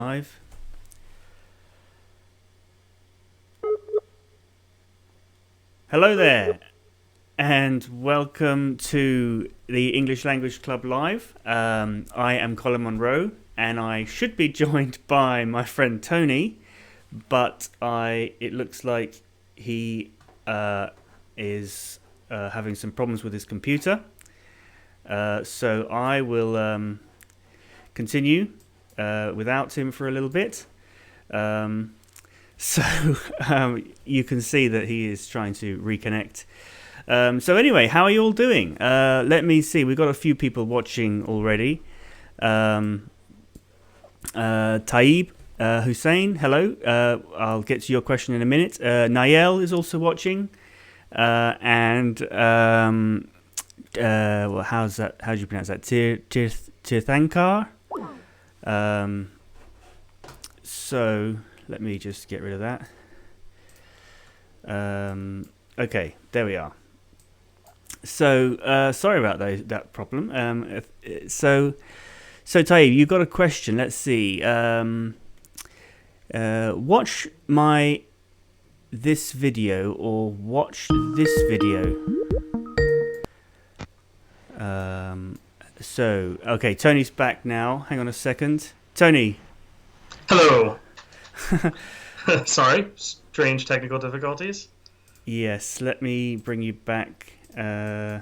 Live. Hello there, and welcome to the English Language Club Live. I am Colin Monroe, and I should be joined by my friend Tony, but it looks like he is having some problems with his computer. So I will continue without him for a little bit. So you can see that he is trying to reconnect. So anyway, how are you all doing? Let me see. We've got a few people watching already. Taib Hussein, hello. I'll get to your question in a minute. Nael is also watching. And well, how's that? How do you pronounce that? Tirthankar. So let me just get rid of that. Okay, there we are. So sorry about that problem. So Taib, you've got a question. Let's see. Watch this video or watch this video. So okay, Tony's back now. Hang on a second, Tony. Hello. Sorry, strange technical difficulties. Yes, let me bring you back. Yeah,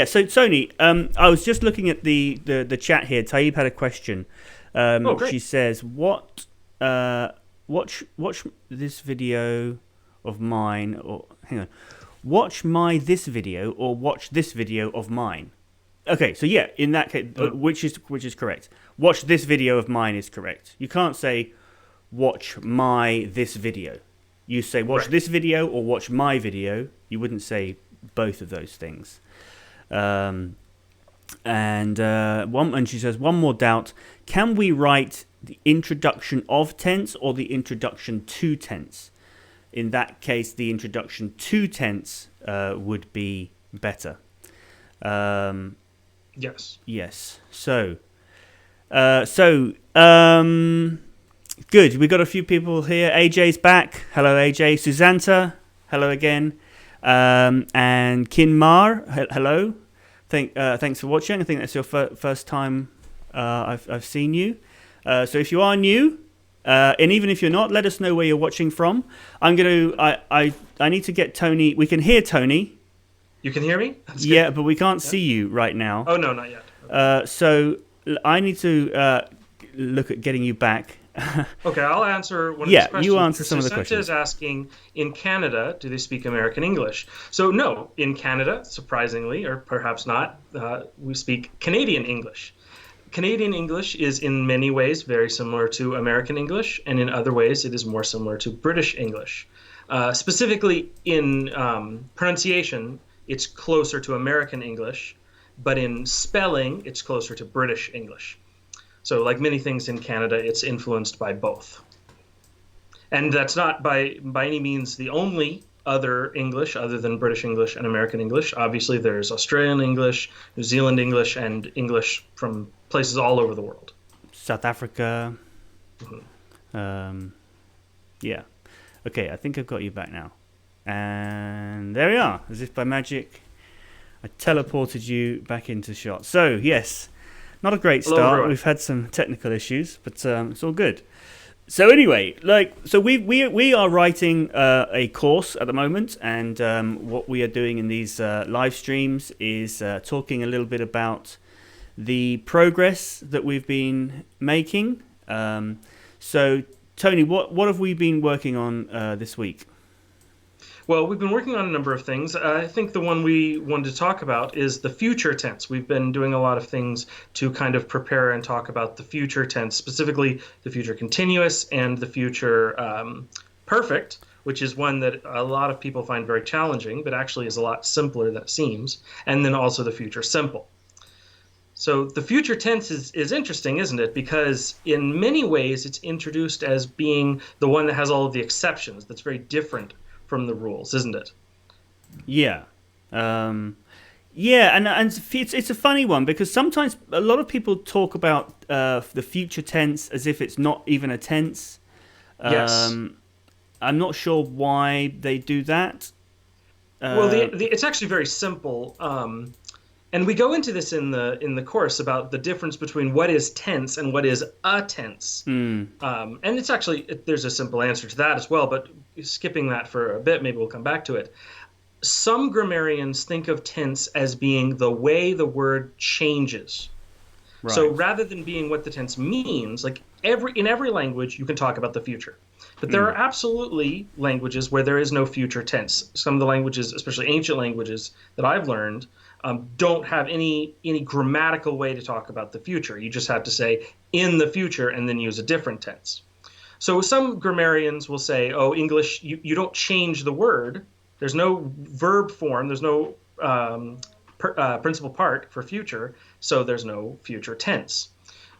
so Tony, I was just looking at the chat here. Taib had a question. Great. She says, watch this video of mine, or hang on, watch this video or watch this video of mine. Okay, so yeah, in that case, which is correct. Watch this video of mine is correct. You can't say watch this video. You say watch this video or watch my video. You wouldn't say both of those things. And she says, one more doubt. Can we write the introduction of tense or the introduction to tense? In that case, the introduction to tense would be better. Yes. Yes. So, good. We've got a few people here. AJ's back. Hello, AJ. Susanta. Hello again. And Kinmar. Hello. Thanks for watching. I think that's your first time I've seen you. So if you are new, and even if you're not, let us know where you're watching from. I need to get Tony. We can hear Tony. You can hear me? That's yeah, good. but we can't see you right now. Oh, no, not yet. Okay. So I need to look at getting you back. Okay, I'll answer one of these questions. You answer some of the Susanta questions. is asking, in Canada, do they speak American English? So no, in Canada, surprisingly, or perhaps not, we speak Canadian English. Canadian English is in many ways very similar to American English, and in other ways it is more similar to British English. Specifically in pronunciation, it's closer to American English, but in spelling, it's closer to British English. So like many things in Canada, it's influenced by both. And that's not by any means the only other English other than British English and American English. Obviously, there's Australian English, New Zealand English, and English from places all over the world. South Africa. Mm-hmm. Yeah. Okay, I think I've got you back now. And there we are. As if by magic, I teleported you back into shot. So, yes, not a great start. Hello, We've had some technical issues, but it's all good. So anyway, we are writing a course at the moment, and what we are doing in these live streams is talking a little bit about the progress that we've been making. So, Tony, what have we been working on this week? Well, we've been working on a number of things. I think the one we wanted to talk about is the future tense. We've been doing a lot of things to kind of prepare and talk about the future tense, specifically the future continuous and the future perfect, which is one that a lot of people find very challenging, but actually is a lot simpler than it seems, and then also the future simple. So the future tense is interesting, isn't it? Because in many ways it's introduced as being the one that has all of the exceptions, that's very different from the rules, isn't it? Yeah. Yeah, and it's a funny one because sometimes a lot of people talk about the future tense as if it's not even a tense. Yes. Um, I'm not sure why they do that. Well, Uh, it's actually very simple. And we go into this in the course about the difference between what is tense and what is a tense. And it's actually there's a simple answer to that as well. But skipping that for a bit, maybe we'll come back to it. Some grammarians think of tense as being the way the word changes. So right. rather than being what the tense means, like in every language, you can talk about the future. But there are absolutely languages where there is no future tense. Some of the languages, especially ancient languages that I've learned, don't have any grammatical way to talk about the future. You just have to say in the future and then use a different tense. So some grammarians will say, oh, English, you don't change the word. There's no verb form. There's no principal part for future, so there's no future tense.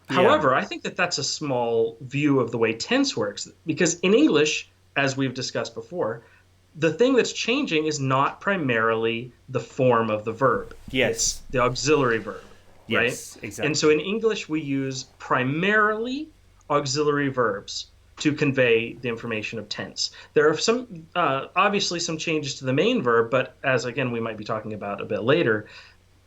Yeah. However, I think that that's a small view of the way tense works because in English, as we've discussed before, the thing that's changing is not primarily the form of the verb. Yes. It's the auxiliary verb, right? Yes. Exactly. And so in English, we use primarily auxiliary verbs to convey the information of tense. There are some, obviously, some changes to the main verb, but as again we might be talking about a bit later,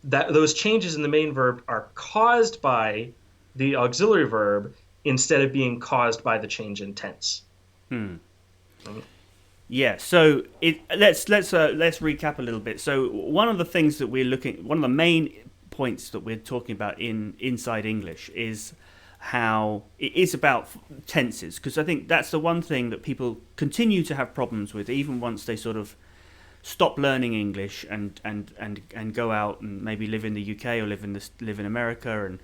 that those changes in the main verb are caused by the auxiliary verb instead of being caused by the change in tense. Yeah. So let's recap a little bit. So one of the things that one of the main points that we're talking about in Inside English is how it is about tenses, because I think that's the one thing that people continue to have problems with even once they sort of stop learning English and go out and maybe live in the UK or live in America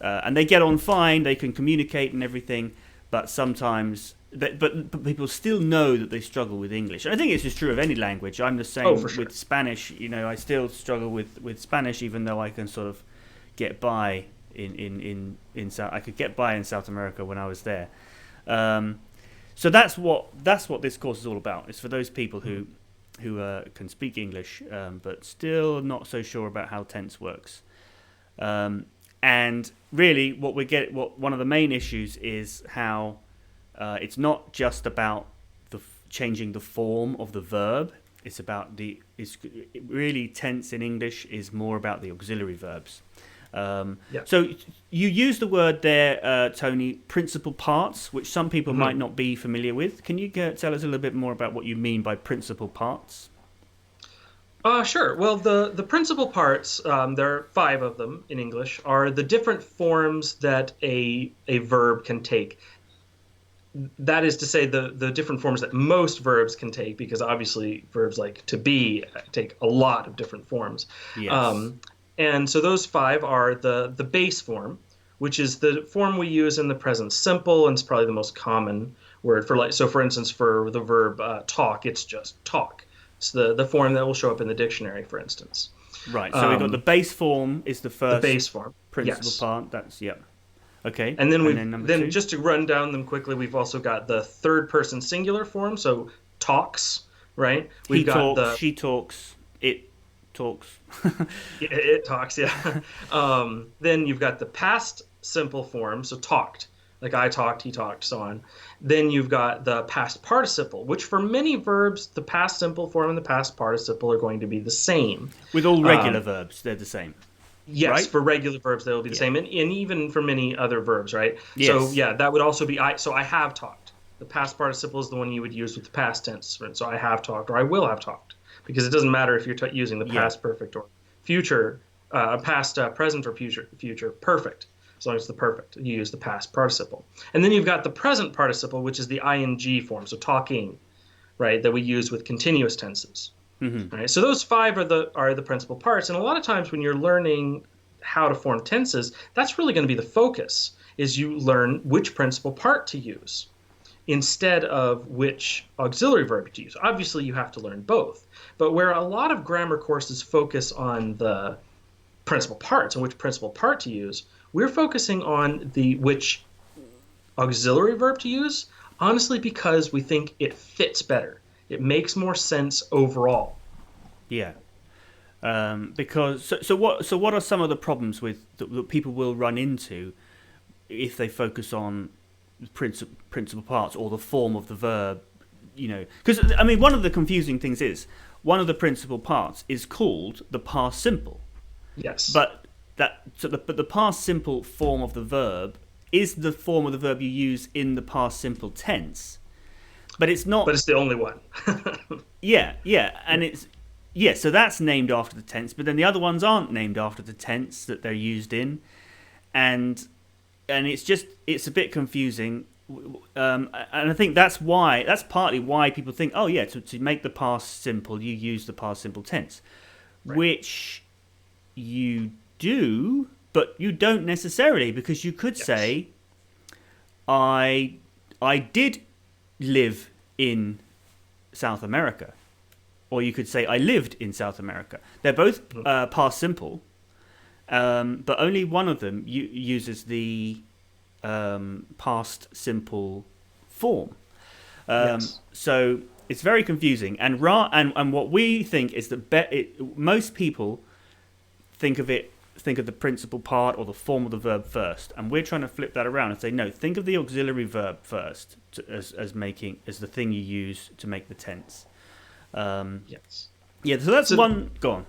and they get on fine, they can communicate and everything, but sometimes but people still know that they struggle with English. And I think it's just true of any language. I'm the same with Spanish. You know, I still struggle with Spanish, even though I can sort of get by in South. I could get by in South America when I was there. So that's what this course is all about. It's for those people who can speak English but still not so sure about how tense works. And really, what one of the main issues is how it's not just about changing the form of the verb. It's really tense in English is more about the auxiliary verbs. So you use the word there, Tony, principal parts, which some people might not be familiar with. Can you tell us a little bit more about what you mean by principal parts? Sure. Well, the principal parts, there are 5 of them in English, are the different forms that a verb can take. That is to say, the different forms that most verbs can take, because obviously verbs like to be take a lot of different forms. Yes. And so those 5 are the base form, which is the form we use in the present simple, and it's probably the most common word for so for instance, for the verb talk, it's just talk. It's the form that will show up in the dictionary, for instance. Right. So we've got the base form is the first base form. principal Yes. part. That's Okay. And then number 2? just to run down them quickly, we've also got the third person singular form, so talks, right? He talks, she talks, it talks. It talks, yeah. Then you've got the past simple form, so talked, like I talked, he talked, so on. Then you've got the past participle, which for many verbs, the past simple form and the past participle are going to be the same. With all regular verbs, they're the same. Yes, right? For regular verbs, they'll be the same, and even for many other verbs, right? Yes. So yeah, that would also be I. So I have talked. The past participle is the one you would use with the past tense. So I have talked, or I will have talked, because it doesn't matter if you're using the past perfect or future, past present or future perfect. As long as it's the perfect, you use the past participle. And then you've got the present participle, which is the ing form, so talking, right? That we use with continuous tenses. Right? So those 5 are the principal parts, and a lot of times when you're learning how to form tenses, that's really going to be the focus, is you learn which principal part to use instead of which auxiliary verb to use. Obviously, you have to learn both, but where a lot of grammar courses focus on the principal parts and which principal part to use, we're focusing on which auxiliary verb to use, honestly, because we think it fits better. It makes more sense overall. Yeah. Because what are some of the problems that people will run into if they focus on principal parts or the form of the verb? Because I mean, one of the confusing things is one of the principal parts is called the past simple. Yes. But the past simple form of the verb is the form of the verb you use in the past simple tense. But it's not. But it's the only one. Yeah, and so that's named after the tense, but then the other ones aren't named after the tense that they're used in, and it's a bit confusing, and I think that's partly why people think, oh yeah, to make the past simple you use the past simple tense, Right. which you do, but you don't necessarily, because you could say, I did live in South America. Or you could say, I lived in South America. They're both past simple, but only one of them uses the past simple form. So it's very confusing. And what we think is that most people think of the principal part or the form of the verb first, and we're trying to flip that around and say, no, think of the auxiliary verb first as the thing you use to make the tense. Yes. Yeah, so that's one. Go on.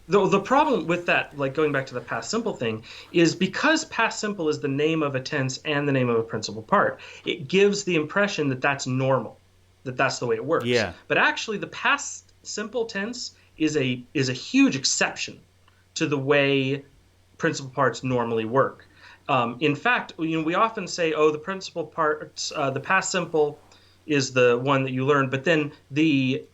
The problem with that, like going back to the past simple thing, is because past simple is the name of a tense and the name of a principal part, it gives the impression that that's normal, that that's the way it works. Yeah. But actually, the past simple tense is a huge exception to the way principal parts normally work. In fact, we often say, oh, the principal parts, the past simple is the one that you learned, but then the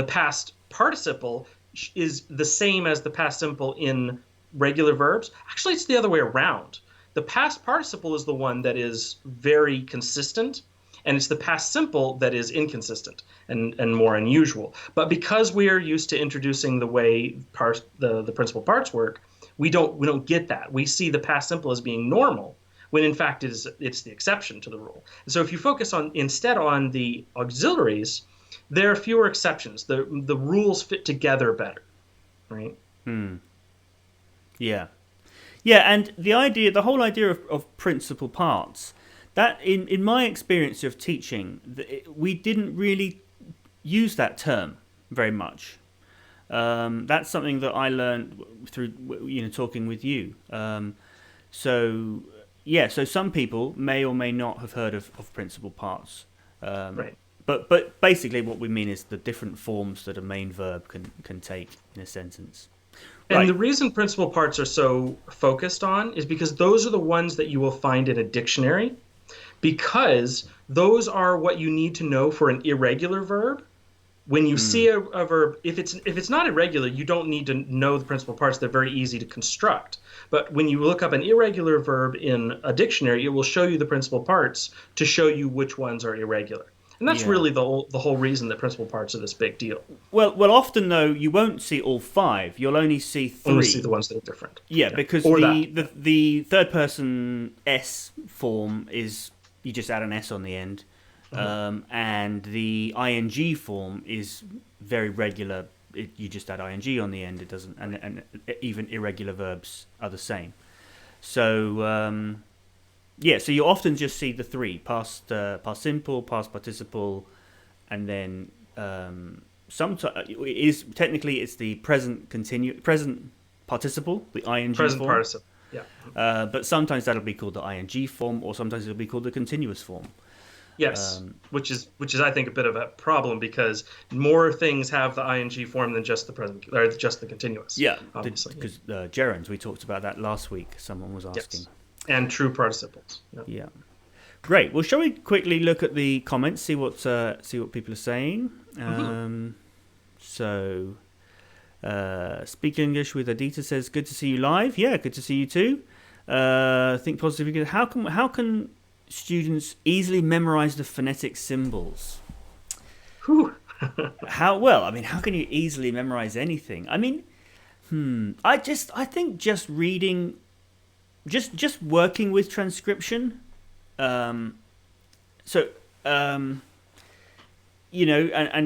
past participle is the same as the past simple in regular verbs. Actually, it's the other way around. The past participle is the one that is very consistent, and it's the past simple that is inconsistent and more unusual. But because we are used to introducing the way the principal parts work, we don't get that. We see the past simple as being normal, when in fact it's the exception to the rule. So if you focus instead on the auxiliaries, there are fewer exceptions. The rules fit together better, right? Yeah, and the whole idea of principal parts, that in my experience of teaching, we didn't really use that term very much. That's something that I learned through talking with you. So some people may or may not have heard of principal parts. Right. But basically what we mean is the different forms that a main verb can take in a sentence. And Right. the reason principal parts are so focused on is because those are the ones that you will find in a dictionary, because those are what you need to know for an irregular verb. When you see a verb, if it's not irregular, you don't need to know the principal parts. They're very easy to construct. But when you look up an irregular verb in a dictionary, it will show you the principal parts to show you which ones are irregular. And that's really the whole reason that principal parts are this big deal. Well, often though you won't see all five. You'll only see three. Only see the ones that are different. Yeah, because the third person S form is you just add an S on the end, and the ing form is very regular. You just add ing on the end. It doesn't, and even irregular verbs are the same. So. So you often just see the three: past simple, past participle, and then sometimes technically it's the present participle, the ing present form. participle. Yeah. But sometimes that'll be called the ing form, or sometimes it'll be called the continuous form. Yes, which is I think a bit of a problem, because more things have the ing form than just the present or just the continuous. Yeah, obviously. Because gerunds, we talked about that last week. Someone was asking. Yes. And true participles. Yeah. Great. Well, shall we quickly look at the comments, see what people are saying? So, Speak English with Adita says, "Good to see you live." Yeah, good to see you too. Think positive. How can students easily memorize the phonetic symbols? Whew. How can you easily memorize anything? I mean, I think just reading. Just working with transcription, and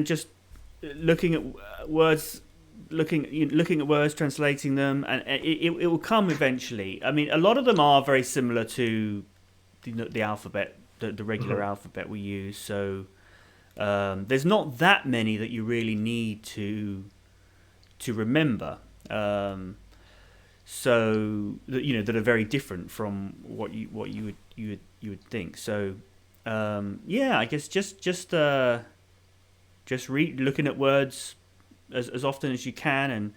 just looking at words looking at words, translating them, and it will come eventually. I mean, a lot of them are very similar to the alphabet, the regular alphabet we use. So there's not that many that you really need to remember. So that are very different from what you would think. So I guess just looking at words as often as you can,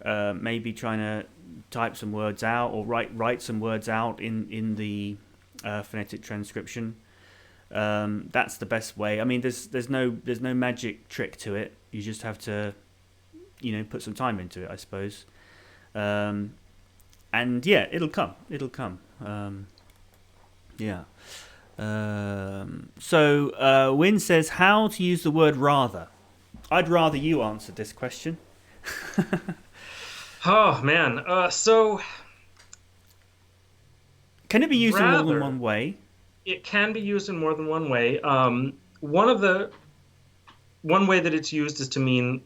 and maybe trying to type some words out or write some words out in the phonetic transcription. That's the best way. I mean, there's no magic trick to it. You just have to put some time into it, I suppose. And yeah, it'll come. So Win says, how to use the word rather. I'd rather you answer this question. Oh man, so can it be used in more than one way? It can be used in more than one way. One way that it's used is to mean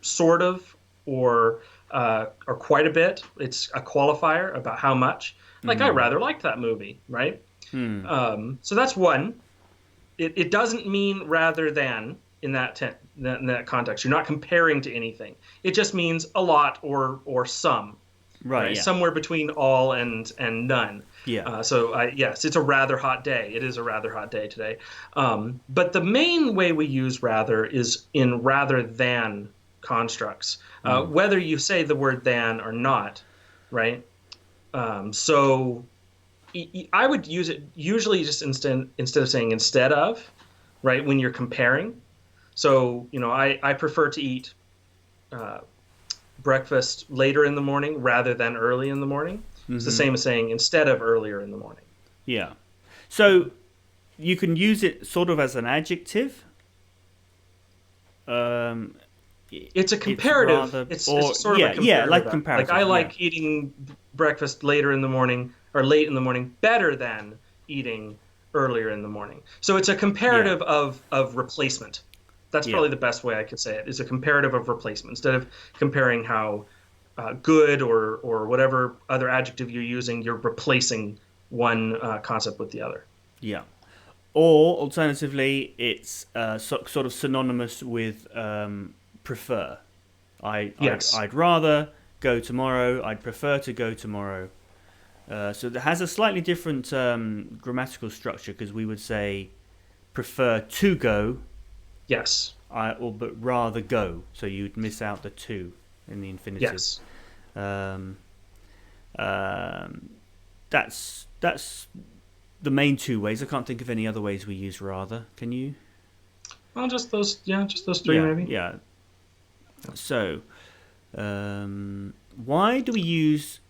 sort of or quite a bit. It's a qualifier about how much. Like, I rather liked that movie, right? So that's one. It doesn't mean rather than in that context. You're not comparing to anything. It just means a lot or some. Right. Yeah. Somewhere between all and none. Yeah. Yes, it's a rather hot day. It is a rather hot day today. But the main way we use rather is in rather than constructs, whether you say the word than or not, right? So I would use it usually just instead of saying instead of, right, when you're comparing. So, I prefer to eat breakfast later in the morning rather than early in the morning. It's the same as saying instead of earlier in the morning. Yeah. So you can use it sort of as an adjective. It's a comparative. It's sort of a comparative. Like comparative. Like I like eating breakfast later in the morning or late in the morning better than eating earlier in the morning. So it's a comparative of replacement. That's probably the best way I could say it, is a comparative of replacement. Instead of comparing how good or whatever other adjective you're using, you're replacing one concept with the other. Yeah. Or alternatively, it's sort of synonymous with prefer. I'd rather go tomorrow. I'd prefer to go tomorrow. So it has a slightly different grammatical structure, because we would say prefer to go. Yes. But rather go. So you'd miss out the to in the infinitive. Yes. That's the main two ways. I can't think of any other ways we use rather. Can you? Well, just those three maybe. Yeah. So, why do we use?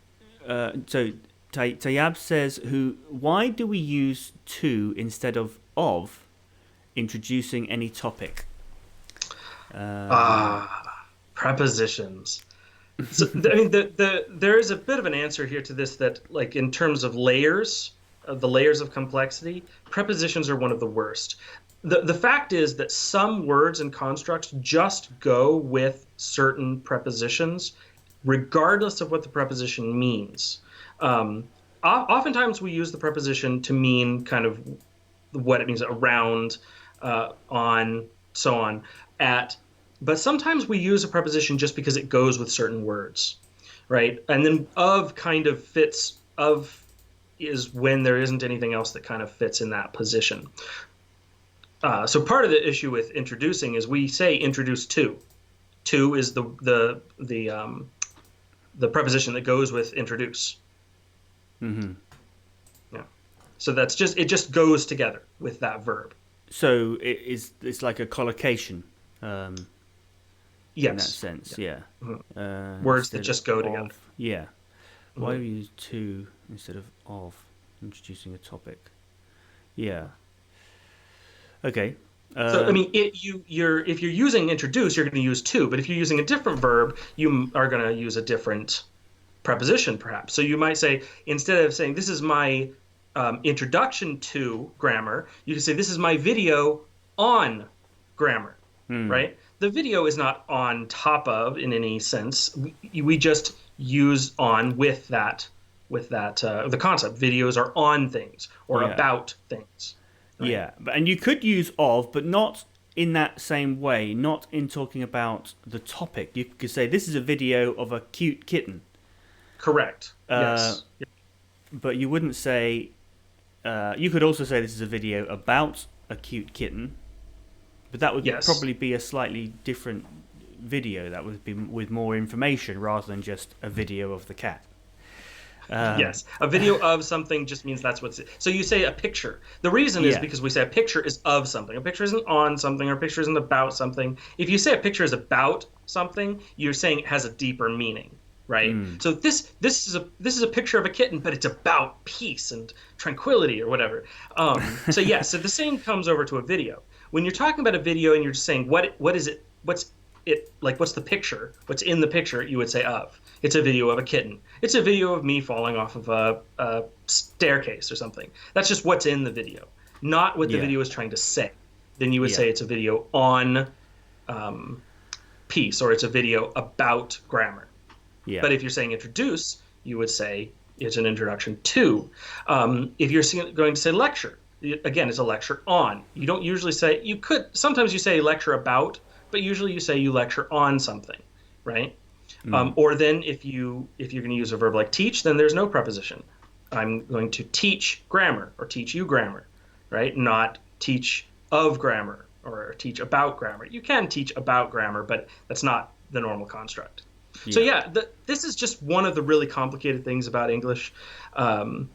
So Tayab says, why do we use to instead of introducing any topic? Prepositions. So, I mean, there is a bit of an answer here to this, that, like, in terms of layers, the layers of complexity, prepositions are one of the worst. The fact is that some words and constructs just go with certain prepositions, regardless of what the preposition means. Oftentimes we use the preposition to mean kind of what it means: around, on, so on, at. But sometimes we use a preposition just because it goes with certain words, right? And then of kind of fits, of is when there isn't anything else that kind of fits in that position. So part of the issue with introducing is we say introduce to. To is the preposition that goes with introduce. Mm-hmm. Yeah. So it just goes together with that verb. So it's like a collocation. Yes. In that sense, yeah. Mm-hmm. Words that just go together. Yeah. Mm-hmm. Why do we use to instead of introducing a topic? Yeah. Okay. So I mean, if you're using introduce, you're going to use to. But if you're using a different verb, you are going to use a different preposition, perhaps. So you might say, instead of saying this is my introduction to grammar, you can say this is my video on grammar, right? the video is not on top of in any sense. We just use on with that the concept. Videos are on things or Yeah. about things, right? Yeah, and you could use of, but not in that same way. Not in talking about the topic. You could say this is a video of a cute kitten, Correct. uh, Yes. but you wouldn't say. You could also say this is a video about a cute kitten, but that would Yes. probably be a slightly different video. That would be with more information rather than just a video of the cat. Yes, a video of something just means that's what's. So you say a picture. The reason is Yeah. because we say a picture is of something. A picture isn't on something, or a picture isn't about something. If you say a picture is about something, you're saying it has a deeper meaning, right? So this is a picture of a kitten, but it's about peace and tranquility or whatever. So yeah, so the same comes over to a video. When you're talking about a video and you're just saying what is it? What's it like? What's the picture? What's in the picture? You would say of. It's a video of a kitten. It's a video of me falling off of a staircase or something. That's just what's in the video, not what the Yeah. video is trying to say. Then you would Yeah. say it's a video on peace, or it's a video about grammar. Yeah. But if you're saying introduce, you would say it's an introduction to. If you're going to say lecture, again, it's a lecture on. You don't usually say, you could, sometimes you say lecture about, but usually you say you lecture on something, right? Or then if you're going to use a verb like teach, then there's no preposition. I'm going to teach grammar or teach you grammar, right? Not teach of grammar or teach about grammar. You can teach about grammar, but that's not the normal construct. So yeah, this is just one of the really complicated things about English,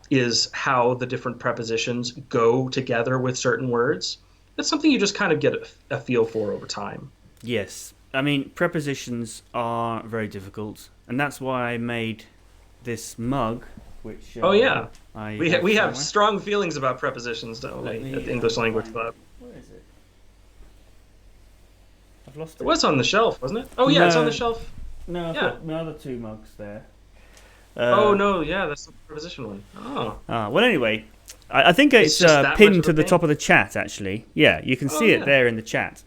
is how the different prepositions go together with certain words. That's something you just kind of get a feel for over time. Yes. I mean, prepositions are very difficult, and that's why I made this mug, which Oh yeah, I we somewhere. have strong feelings about prepositions, don't Let we, me, at the English Language Club? Where is it? I've lost It it. was on the shelf, wasn't it? Oh yeah, it's on No. the shelf. No, I've Yeah. got my other two mugs there. Oh no, yeah, that's the preposition one. Oh. Well, anyway, I think it's just that much pinned of to a the pain? top of the chat, actually. Yeah, you can see yeah. it there in the chat.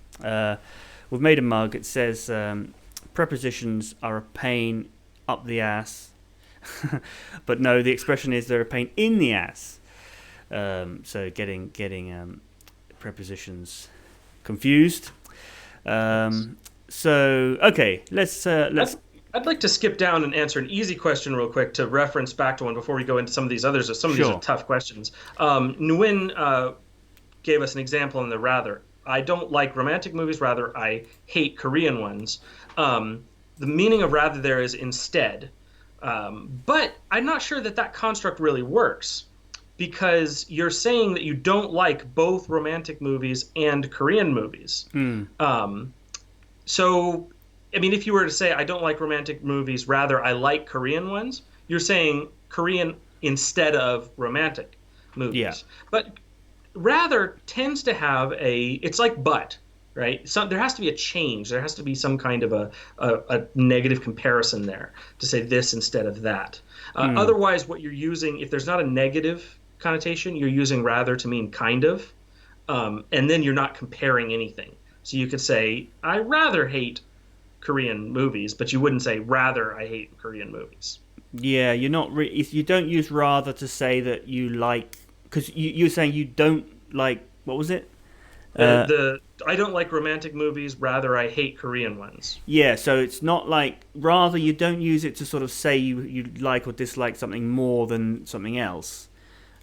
We've made a mug. It says prepositions are a pain up the ass. But no, the expression is they're a pain in the ass. So getting prepositions confused. So okay, let's I'd like to skip down and answer an easy question real quick to reference back to one before we go into some of these others. Some of these Sure. are tough questions. Nguyen gave us an example in the rather. I don't like romantic movies, rather I hate Korean ones. The meaning of rather there is instead. But I'm not sure that construct really works, because you're saying that you don't like both romantic movies and Korean movies. So, I mean, if you were to say, I don't like romantic movies, rather I like Korean ones, you're saying Korean instead of romantic movies. Yeah. But rather tends to have it's like but, right? So there has to be a change. There has to be some kind of a negative comparison there to say this instead of that. Otherwise, what you're using, if there's not a negative connotation, you're using rather to mean kind of, and then you're not comparing anything. So you could say, I rather hate Korean movies, but you wouldn't say rather I hate Korean movies. Yeah, you're not. You don't use rather to say that you like, because you're saying you don't like. What was it? I don't like romantic movies. Rather, I hate Korean ones. Yeah, so it's not like rather. You don't use it to sort of say you like or dislike something more than something else.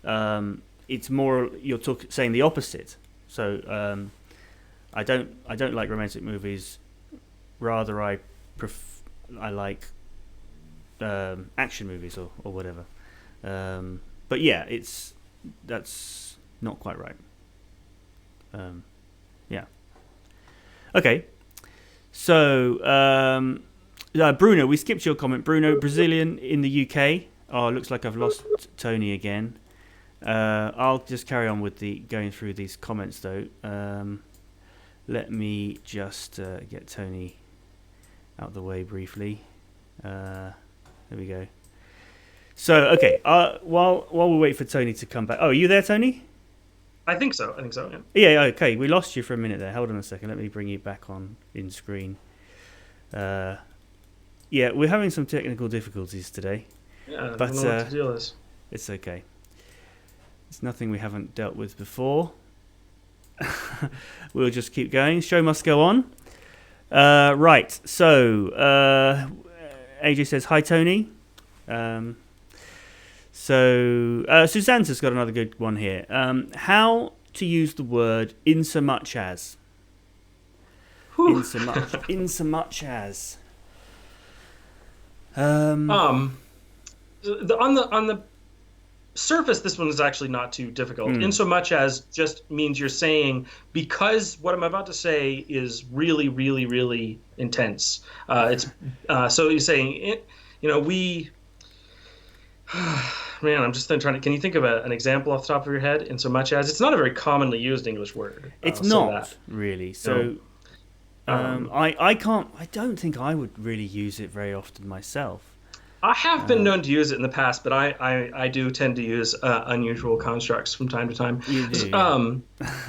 It's more you're saying the opposite. So I don't like romantic movies. Rather, I like action movies or whatever. But yeah, that's not quite right. Yeah. Okay. So Bruno, we skipped your comment. Bruno, Brazilian in the UK. Oh, looks like I've lost Tony again. I'll just carry on with going through these comments though. Let me just get Tony out the way briefly. There we go. So okay, while we wait for Tony to come back. Oh, are you there, Tony? I think so. I think so. Yeah. Yeah, okay. We lost you for a minute there. Hold on a second. Let me bring you back on in screen. Yeah, we're having some technical difficulties today. Yeah. I But don't know what the deal is. it's okay. It's nothing we haven't dealt with before. We'll just keep going. Show must go on. Right. So, AJ says, hi, Tony. Suzanne's has got another good one here. How to use the word in so much as. Whew. In so much as. On the surface, this one is actually not too difficult. In so much as just means you're saying, because what I'm about to say is really, really, really intense. So you're saying it. We. Man, I'm just trying to. Can you think of an example off the top of your head? In so much as it's not a very commonly used English word. It's not really. So, I can't. I don't think I would really use it very often myself. I have been known to use it in the past, but I do tend to use unusual constructs from time to time. You do, yeah.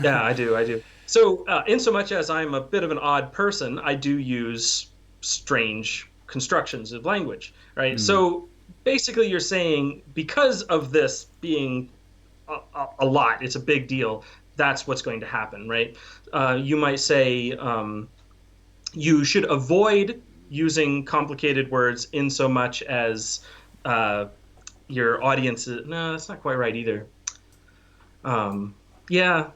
Yeah, I do. So, in so much as I'm a bit of an odd person, I do use strange constructions of language, right? So, basically, you're saying because of this being a lot, it's a big deal. That's what's going to happen, right? You might say you should avoid using complicated words in so much as your audience is... No, that's not quite right either. Yeah.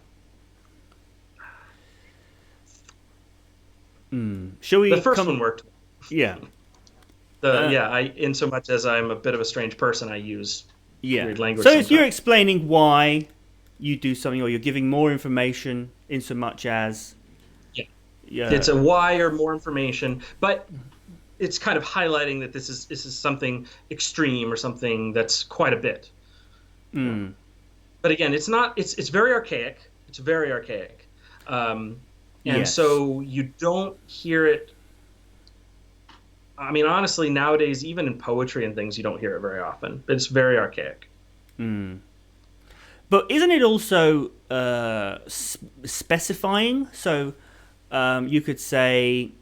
Shall we? The first one worked. Yeah. In so much as I'm a bit of a strange person, I use weird language. So if you're explaining why you do something, or you're giving more information in so much as... Yeah. It's a why or more information, but it's kind of highlighting that this is something extreme or something that's quite a bit. But again, it's not. It's very archaic. It's very archaic, so you don't hear it. I mean, honestly, nowadays, even in poetry and things, you don't hear it very often. But it's very archaic. But isn't it also specifying? So. You could say,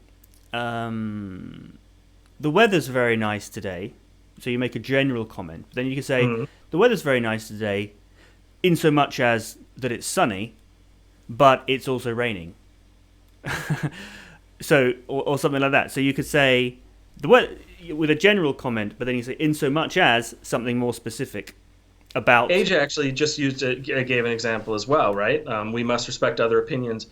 the weather's very nice today. So you make a general comment. Then you could say, the weather's very nice today, in so much as that it's sunny, but it's also raining. So, or something like that. So you could say, the weather with a general comment, but then you say, in so much as something more specific about... AJ actually just gave an example as well, right? We must respect other opinions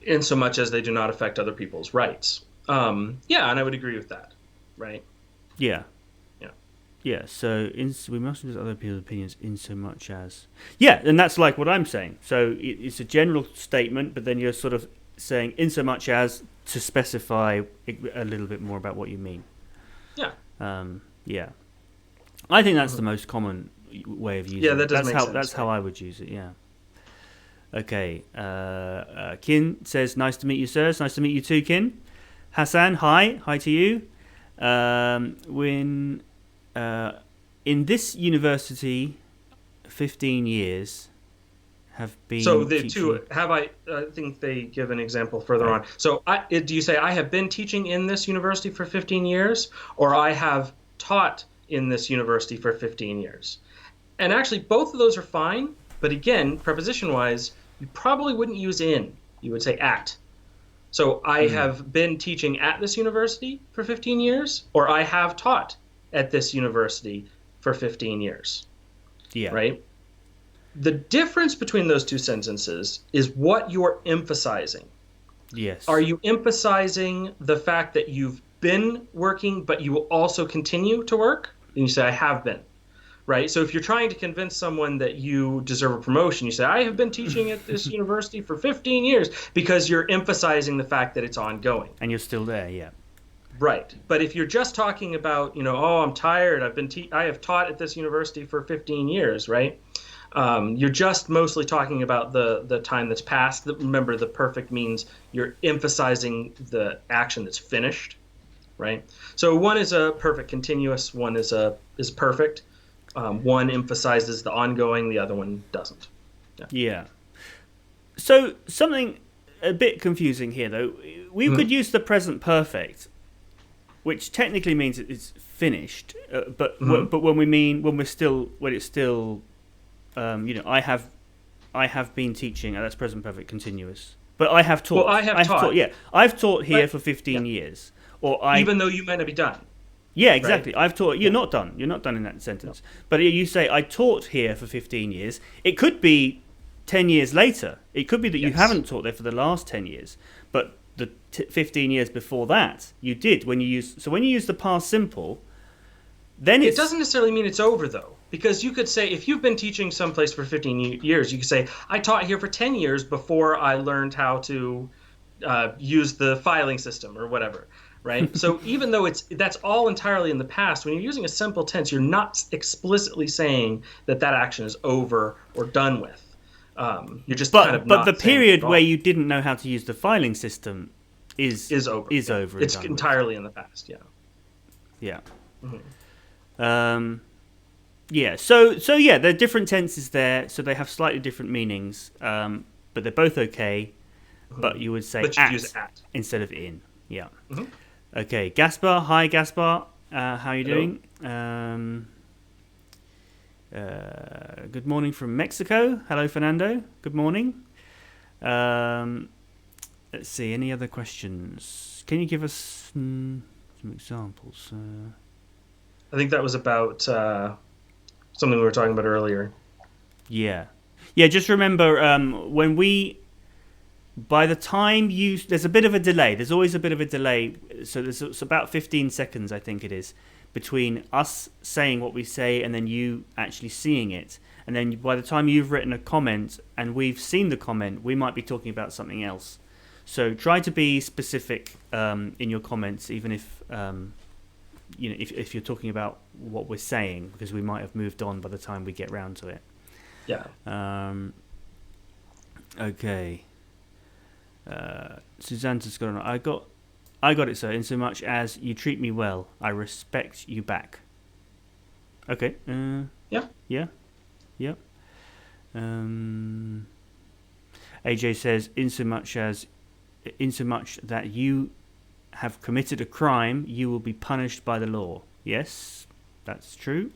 in so much as they do not affect other people's rights. And I would agree with that, right? Yeah. So we must respect other people's opinions in so much as... Yeah, and that's like what I'm saying. So it's a general statement, but then you're sort of saying in so much as to specify a little bit more about what you mean. Yeah. I think that's the most common way of using it. That does make sense. That's how I would use it, yeah. Okay, Kin says, nice to meet you, sir. It's nice to meet you too, Kin. Hassan, hi to you. In this university, 15 years have been... So the two, I think they give an example further on. So do you say, I have been teaching in this university for 15 years, or I have taught in this university for 15 years? And actually, both of those are fine. But again, preposition-wise, you probably wouldn't use in. You would say at. So I have been teaching at this university for 15 years, or I have taught at this university for 15 years. Yeah. Right? The difference between those two sentences is what you're emphasizing. Yes. Are you emphasizing the fact that you've been working, but you will also continue to work? And you say, I have been. Right? So if you're trying to convince someone that you deserve a promotion, you say, I have been teaching at this university for 15 years, because you're emphasizing the fact that it's ongoing. And you're still there, yeah. Right. But if you're just talking about, I'm tired, I have taught at this university for 15 years, right? You're just mostly talking about the time that's passed. Remember, the perfect means you're emphasizing the action that's finished, right? So one is a perfect continuous, one is perfect. One emphasizes the ongoing, the other one doesn't. Yeah. So something a bit confusing here, though. We could use the present perfect, which technically means it's finished. But when it's still, I have been teaching. That's present perfect continuous. But I have taught. Well, I have taught. Yeah, I've taught here for 15 years. Even though you might not be done. Yeah, exactly. Right? I've taught. You're not done. You're not done in that sentence. No. But you say I taught here for 15 years. It could be 10 years later. It could be that you haven't taught there for the last 10 years, but the 15 years before that you did. When you use the past simple, then it doesn't necessarily mean it's over though, because you could say if you've been teaching someplace for 15 years, you could say I taught here for 10 years before I learned how to use the filing system or whatever. Right. So even though that's all entirely in the past, when you're using a simple tense, you're not explicitly saying that action is over or done with. You're just but the period where you didn't know how to use the filing system is over. It's entirely in the past. Yeah. Yeah. Mm-hmm. Yeah. So there are different tenses there, so they have slightly different meanings, but they're both okay. Mm-hmm. But you would say use at instead of in. Yeah. Mm-hmm. Okay, Gaspar. Hi, Gaspar. How are you doing? Good morning from Mexico. Hello, Fernando. Good morning. Let's see. Any other questions? Can you give us some examples? I think that was about something we were talking about earlier. Yeah. Just remember by the time there's a bit of a delay. There's always a bit of a delay. So it's about 15 seconds, I think it is, between us saying what we say and then you actually seeing it. And then by the time you've written a comment and we've seen the comment, we might be talking about something else. So try to be specific in your comments, even if if you're talking about what we're saying, because we might have moved on by the time we get round to it. Yeah. Okay. Susanna's got I got it, sir, in so much as you treat me well, I respect you back. Okay. Yeah. AJ says, in so much that you have committed a crime, you will be punished by the law. Yes, that's true.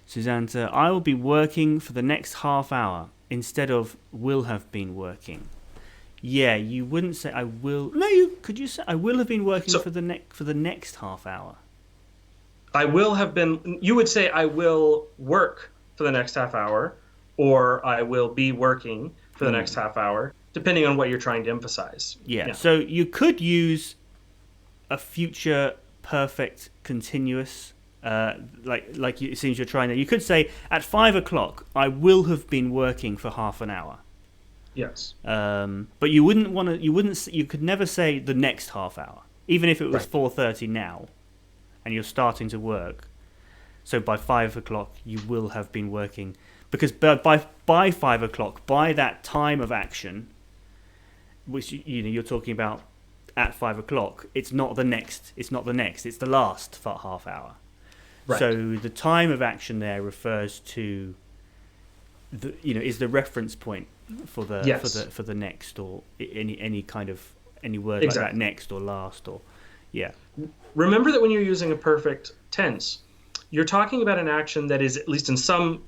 Susanna, I will be working for the next half hour instead of will have been working. Yeah, you wouldn't say I will. No, could you say I will have been working for the next half hour? I will have been. You would say I will work for the next half hour, or I will be working for the next half hour, depending on what you're trying to emphasize. Yeah. So you could use a future perfect continuous, like it seems you're trying to. You could say at 5 o'clock I will have been working for half an hour. Yes. But you wouldn't want to. You could never say the next half hour, even if it was 4:30 now, and you're starting to work. So by 5 o'clock you will have been working, because by 5 o'clock, by that time of action, which you're talking about at 5 o'clock, it's not the next. It's the last half hour. Right. So the time of action there refers to is the reference point for the for the next, or any word like that, next or last, or Remember that when you're using a perfect tense, you're talking about an action that is, at least in some,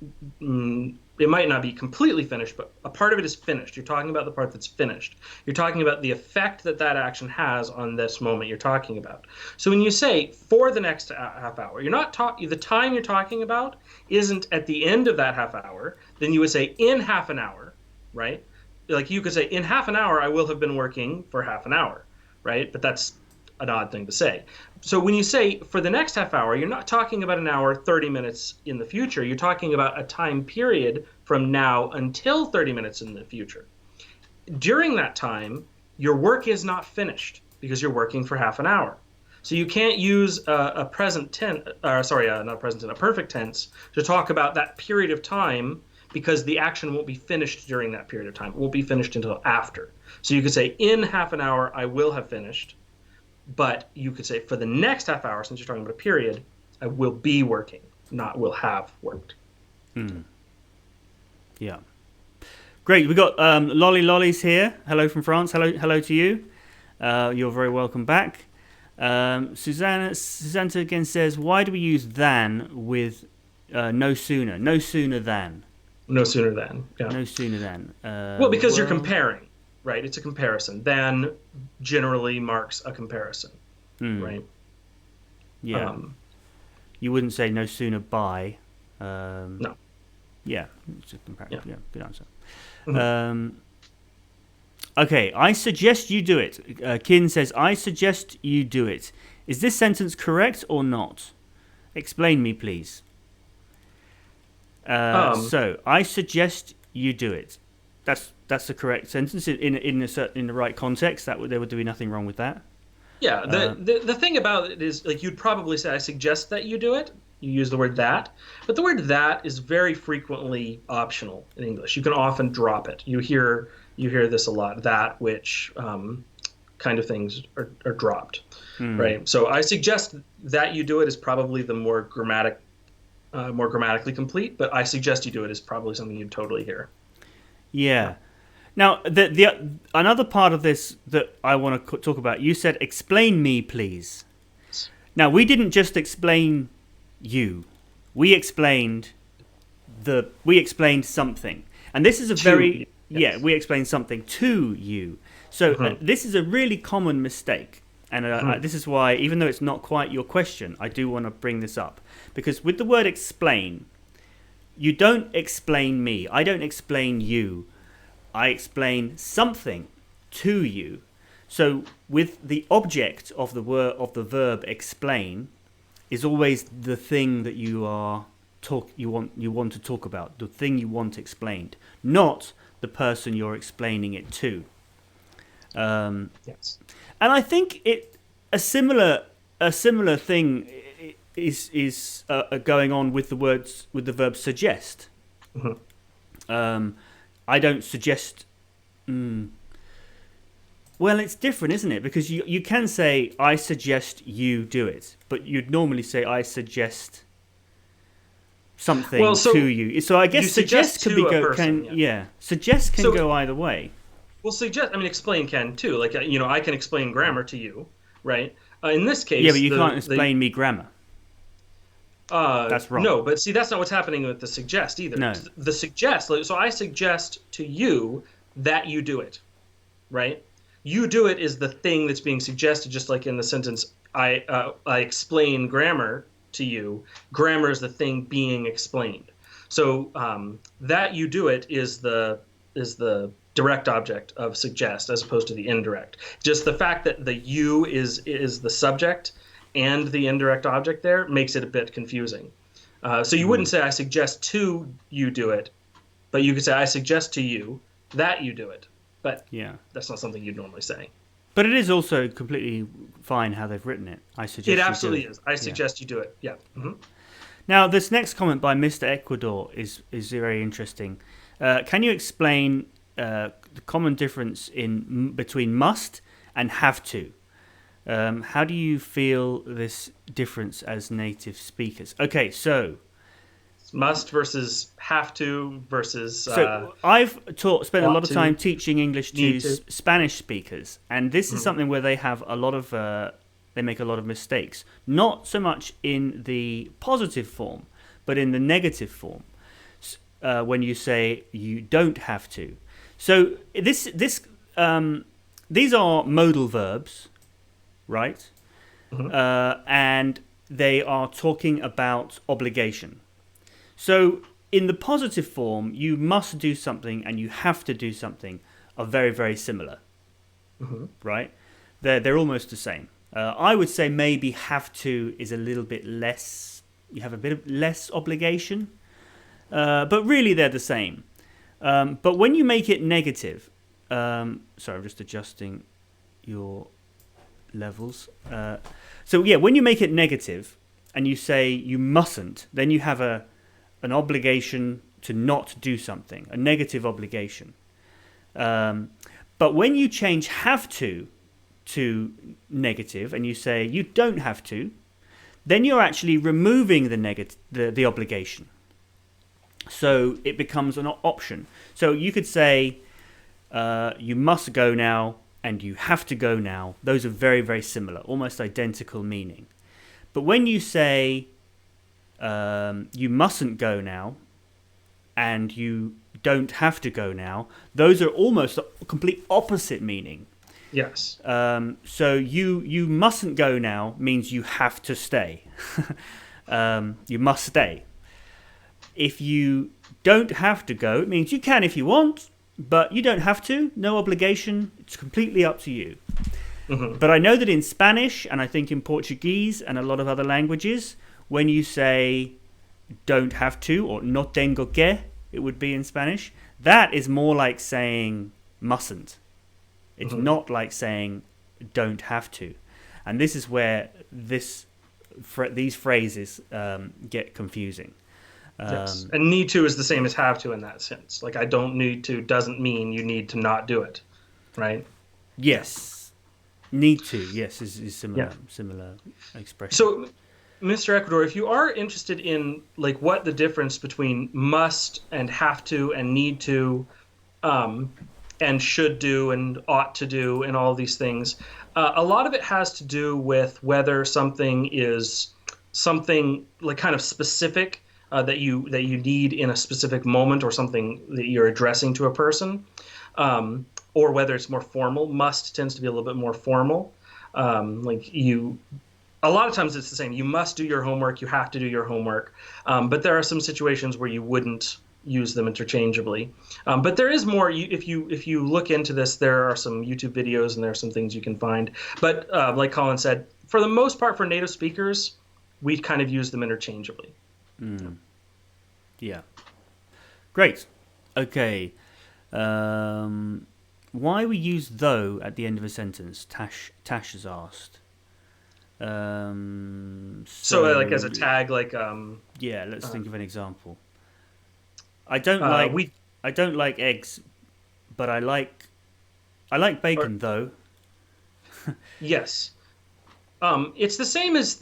it might not be completely finished, but a part of it is finished. You're talking about the part that's finished. You're talking about the effect that action has on this moment you're talking about. So when you say for the next half hour, you're not the time you're talking about isn't at the end of that half hour. Then you would say in half an hour, right? Like you could say in half an hour I will have been working for half an hour, right? But that's an odd thing to say. So when you say for the next half hour, you're not talking about an hour, 30 minutes in the future. You're talking about a time period from now until 30 minutes in the future. During that time, your work is not finished because you're working for half an hour. So you can't use a present tense, not present tense, a perfect tense to talk about that period of time, because the action won't be finished during that period of time. It won't be finished until after. So you could say in half an hour, I will have finished. But you could say for the next half hour, since you're talking about a period, I will be working, not will have worked. Yeah. Great. We got Lolly Lolly's here. Hello from France. Hello to you. You're very welcome back. Susanna again says, why do we use than with no sooner? No sooner than. No sooner than. Yeah. No sooner than. Well, because you're comparing, right? It's a comparison. Than generally marks a comparison, right? Yeah. You wouldn't say no sooner by. No. Yeah. It's a comparison. Yeah. Good answer. Mm-hmm. Okay, I suggest you do it. Kin says, I suggest you do it. Is this sentence correct or not? Explain me, please. So, I suggest you do it. That's the correct sentence in the right context. There would be nothing wrong with that. Yeah. The thing about it is, like, you'd probably say, I suggest that you do it. You use the word that, but the word that is very frequently optional in English. You can often drop it. You hear this a lot. That, which kind of things are dropped, right? So I suggest that you do it is probably the more grammatically complete, but I suggest you do it is probably something you'd totally hear. Yeah. Now, another part of this that I want to talk about, you said, explain me, please. Now, we didn't just explain you. We explained something. And this is a very... Yes. Yeah, we explained something to you. So this is a really common mistake. And this is why, even though it's not quite your question, I do want to bring this up. Because with the word explain, you don't explain me. I don't explain you. I explain something to you. So with the object of the verb explain is always the thing that you want to talk about, the thing you want explained, not the person you're explaining it to. Yes. And I think a similar thing is going on with the verb suggest. I don't suggest. Well, it's different, isn't it? Because you can say I suggest you do it, but you'd normally say I suggest something to you. So I guess suggest could be suggest can go either way. Well, suggest, I mean, explain can too. Like, I can explain grammar to you, right? In this case, yeah, but you can't explain me grammar. That's wrong. No, but see, that's not what's happening with the suggest either. No. The suggest, so I suggest to you that you do it, right? You do it is the thing that's being suggested, just like in the sentence, I explain grammar to you. Grammar is the thing being explained. So that you do it is the direct object of suggest as opposed to the indirect. Just the fact that the you is the subject and the indirect object there makes it a bit confusing. So you wouldn't say I suggest to you do it, but you could say I suggest to you that you do it. But that's not something you'd normally say. But it is also completely fine how they've written it. I suggest it absolutely is. I suggest you do it. Yeah. Now, this next comment by Mr. Ecuador is very interesting. Can you explain the common difference between must and have to? How do you feel this difference as native speakers? Okay, so must versus have to versus. So I've spent a lot of time teaching English to Spanish speakers, and this is something where they have a lot of they make a lot of mistakes. Not so much in the positive form, but in the negative form. When you say you don't have to. So these are modal verbs, right? And they are talking about obligation. So in the positive form, you must do something and you have to do something are very, very similar, right? They're almost the same. I would say maybe have to is a little bit less. You have a bit of less obligation, but really they're the same. But when you make it negative, sorry, I'm just adjusting your levels. So yeah, when you make it negative and you say you mustn't, then you have an obligation to not do something, a negative obligation. But when you change have to negative and you say you don't have to, then you're actually removing the obligation. So it becomes an option. So you could say, you must go now and you have to go now. Those are very, very similar, almost identical meaning. But when you say, you mustn't go now and you don't have to go now, those are almost a complete opposite meaning. Yes. So you mustn't go now means you have to stay. You must stay. If you don't have to go, it means you can if you want, but you don't have to. No obligation. It's completely up to you. Mm-hmm. But I know that in Spanish, and I think in Portuguese and a lot of other languages, when you say don't have to, or no tengo que, it would be in Spanish, that is more like saying mustn't. It's not like saying don't have to. And this is where these phrases get confusing. Yes. And need to is the same as have to in that sense. Like, I don't need to doesn't mean you need to not do it, right? Yes. Need to, yes, is similar, Yeah. similar expression. So, Mr. Ecuador, if you are interested in like what the difference between must and have to and need to, and should do and ought to do and all these things, a lot of it has to do with whether something is something like kind of specific that you need in a specific moment, or something that you're addressing to a person, or whether it's more formal. Must tends to be a little bit more formal. A lot of times it's the same. You must do your homework. You have to do your homework. But there are some situations where you wouldn't use them interchangeably. But there is more. If you look into this, there are some YouTube videos and there are some things you can find. But like Colin said, for the most part, for native speakers, we kind of use them interchangeably. Yeah. Great. Okay. Why we use though at the end of a sentence? Tash has asked. So like as a tag, like yeah. Let's think of an example. I don't like eggs, but I like bacon though. Yes. It's the same as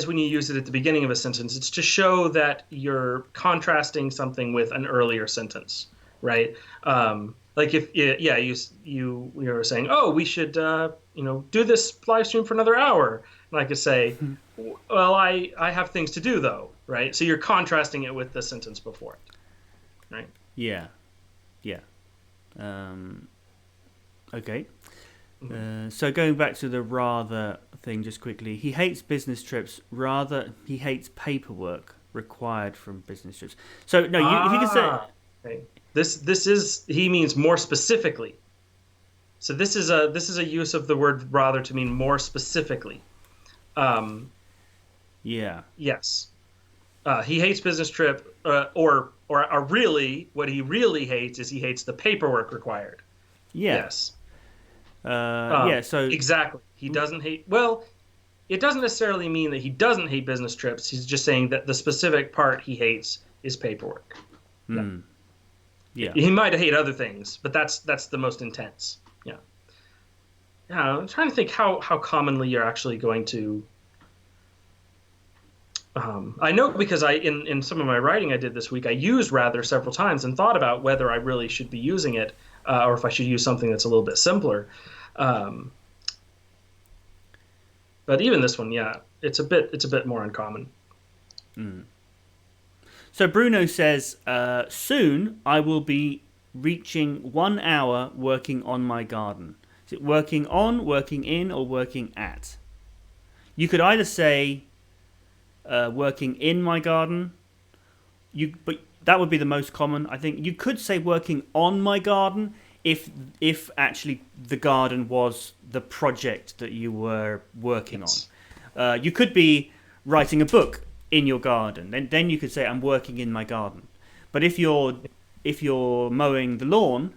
when you use it at the beginning of a sentence. It's to show that you're contrasting something with an earlier sentence, right? Like if you were saying, oh, we should do this live stream for another hour, and I could say, well, I have things to do though, right? So you're contrasting it with the sentence before it, right? Yeah. Okay. So going back to the rather thing just quickly, he hates business trips. Rather, he hates paperwork required from business trips. So no, if you could say, okay. This is, he means more specifically. So this is a use of the word rather to mean more specifically. Yeah. Yes. He hates business trip, or really, what he really hates is he hates the paperwork required. Yeah. Yes. So exactly. He doesn't hate. Well, it doesn't necessarily mean that he doesn't hate business trips. He's just saying that the specific part he hates is paperwork. Yeah. He might hate other things, but that's the most intense. Yeah. Yeah. I'm trying to think how commonly you're actually going to. I know because in some of my writing I did this week, I used rather several times and thought about whether I really should be using it, or if I should use something that's a little bit simpler. But even this one, yeah, it's a bit more uncommon. So Bruno says, soon I will be reaching 1 hour working on my garden. Is it working on, working in, or working at? You could either say working in my garden, but that would be the most common. I think you could say working on my garden if actually the garden was the project that you were working on. You could be writing a book in your garden, then you could say I'm working in my garden. But if you're mowing the lawn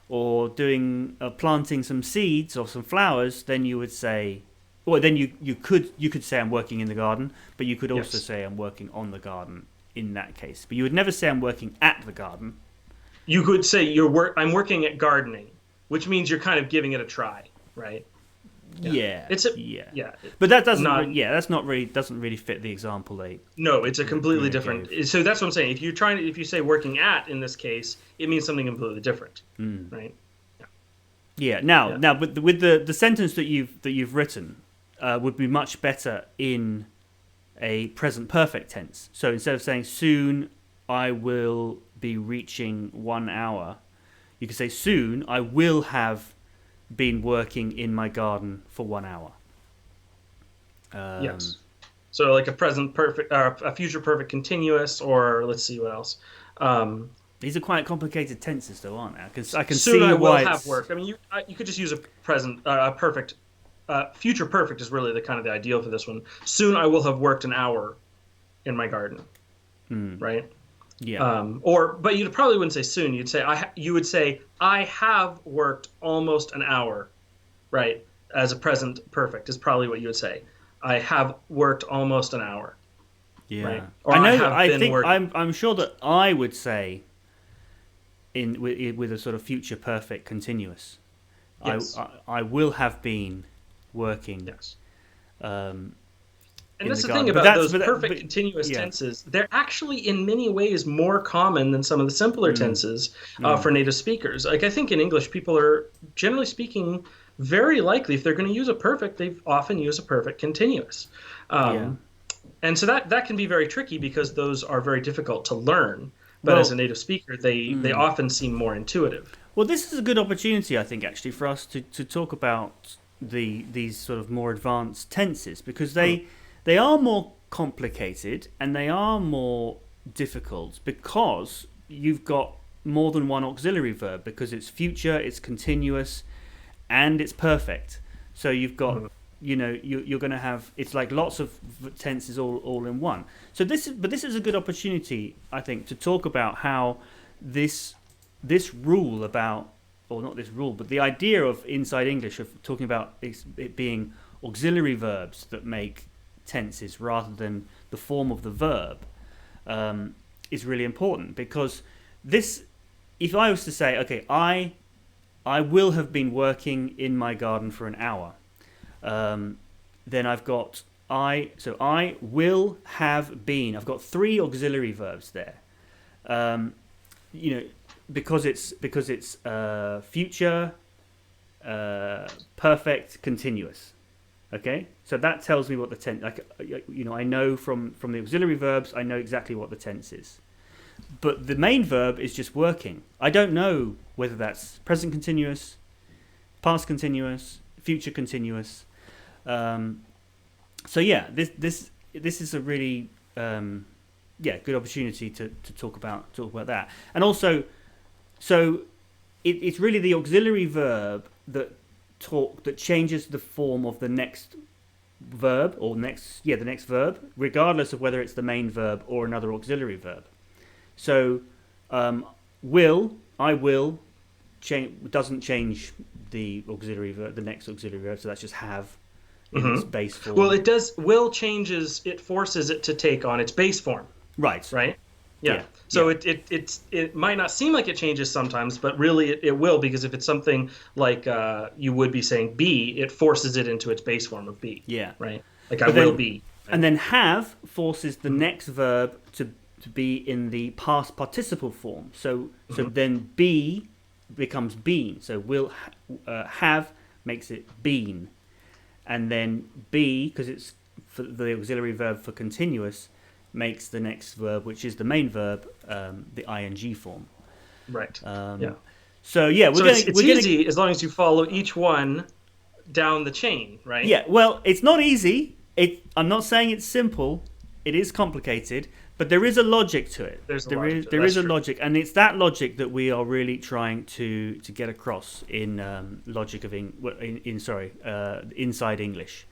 or doing planting some seeds or some flowers, then you would say, well, then you could say I'm working in the garden, but you could also say I'm working on the garden in that case. But you would never say I'm working at the garden. You could say I'm working at gardening, which means you're kind of giving it a try, right? Yeah, It's a yeah. yeah. But that doesn't. Not That's not really doesn't really fit the example they No, it's a completely Bruno different. gave. So that's what I'm saying. If you say working at in this case, it means something completely different, right? Yeah. Yeah. Now, with the sentence that you've written, would be much better in a present perfect tense. So instead of saying soon I will be reaching 1 hour, you could say soon I will have been working in my garden for 1 hour. Yes. So like a present perfect, a future perfect continuous, or let's see what else. These are quite complicated tenses, though, aren't they? Because I can Soon see I will why have it's. work. I mean, you could just use a present, perfect. Future perfect is really the kind of the ideal for this one. Soon I will have worked an hour in my garden, right? Yeah. But you probably wouldn't say soon. You would say I have worked almost an hour, right? As a present perfect is probably what you would say. I have worked almost an hour, Yeah. right? Or I know. have been think working. I'm sure that I would say with a sort of future perfect continuous. Yes. I will have been working. Yes. Um, And in that's the the thing garden. about those perfect But continuous yeah. tenses. They're actually in many ways more common than some of the simpler tenses for native speakers. Like I think in English, people are generally speaking very likely if they're going to use a perfect, they often use a perfect continuous. Yeah. And so that can be very tricky because those are very difficult to learn. But as a Well. native speaker, they often seem more intuitive. Well, this is a good opportunity, I think, actually, for us to talk about these sort of more advanced tenses because they are more complicated and they are more difficult because you've got more than one auxiliary verb because it's future, it's continuous, and it's perfect. So you've got you're going to have it's like lots of tenses all in one. So this is a good opportunity, I think, to talk about how this rule about, or not this rule, but the idea of inside English of talking about it being auxiliary verbs that make tenses rather than the form of the verb is really important because this, if I was to say, okay, I will have been working in my garden for an hour, then I've got so I will have been. I've got three auxiliary verbs there. Because it's future, perfect, continuous. Okay, so that tells me what the tense. I know from the auxiliary verbs, I know exactly what the tense is. But the main verb is just working. I don't know whether that's present continuous, past continuous, future continuous. So yeah, this is a really good opportunity to talk about that, and also. So it's really the auxiliary verb that changes the form of the next verb or the next verb, regardless of whether it's the main verb or another auxiliary verb. So I will doesn't change the auxiliary verb, the next auxiliary verb. So that's just have in its base form. Well, it does. Will changes. It forces it to take on its base form. Right. Right. Yeah. So it might not seem like it changes sometimes, but really it will, because if it's something like you would be saying be, it forces it into its base form of be. Yeah. Right. Like I will be. Right? And then have forces the next verb to be in the past participle form. So then be becomes been. So will have makes it been, and then be, because it's for the auxiliary verb for continuous, makes the next verb, which is the main verb, the ing form. Right. So yeah, it's easy as long as you follow each one down the chain, right? Yeah. Well, it's not easy. I'm not saying it's simple. It is complicated, but there is a logic to it. There is a logic, and it's that logic that we are really trying to get across in inside English.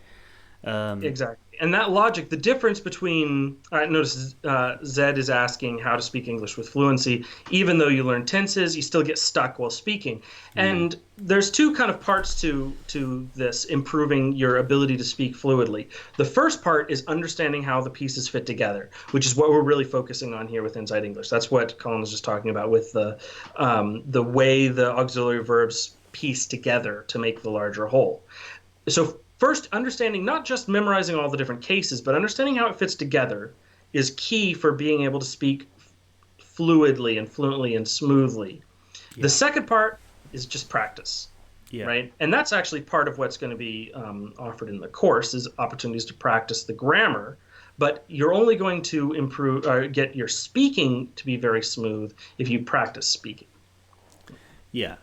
Exactly. And that logic, the difference between, notice Zed is asking how to speak English with fluency. Even though you learn tenses, you still get stuck while speaking. And there's two kind of parts to this, improving your ability to speak fluidly. The first part is understanding how the pieces fit together, which is what we're really focusing on here with Inside English. That's what Colin was just talking about with the way the auxiliary verbs piece together to make the larger whole. So first, understanding, not just memorizing all the different cases, but understanding how it fits together is key for being able to speak fluidly and fluently and smoothly. The Yeah. second part is just practice, Yeah. right? And that's actually part of what's going to be offered in the course is opportunities to practice the grammar. But you're only going to improve or get your speaking to be very smooth if you practice speaking. Yeah.